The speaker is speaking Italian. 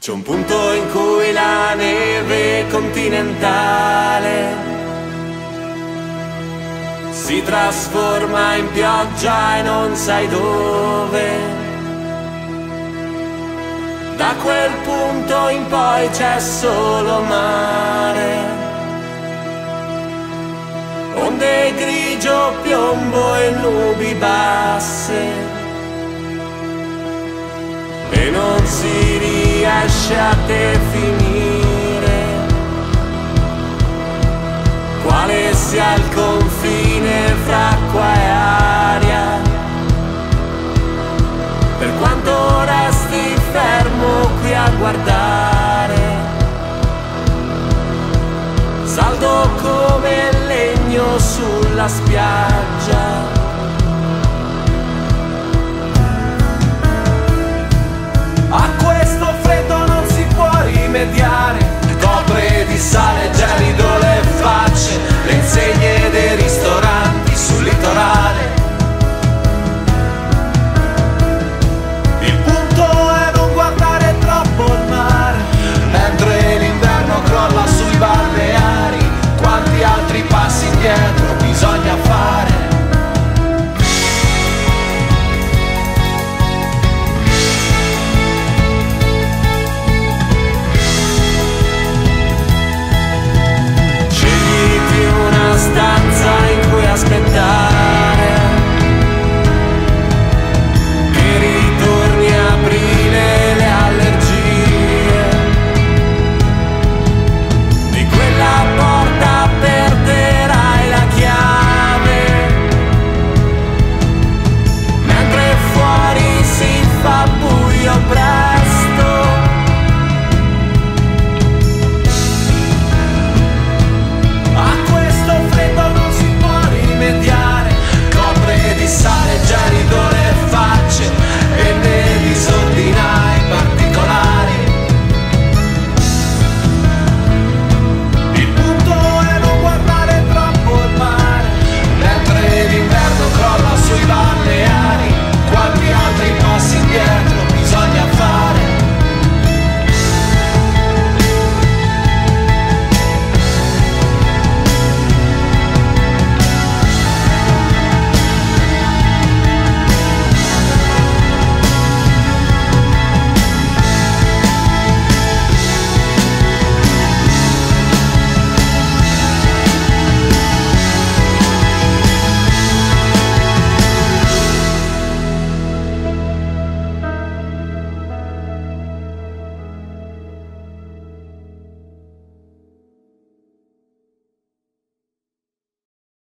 C'è un punto in cui la neve continentale si trasforma in pioggia e non sai dove. Da quel punto in poi c'è solo mare, onde grigio, piombo e nubi basse, e non si riesce a definire quale sia il confine fra acqua e aria. Per quanto resti fermo qui a guardare, saldo come legno sulla spiaggia.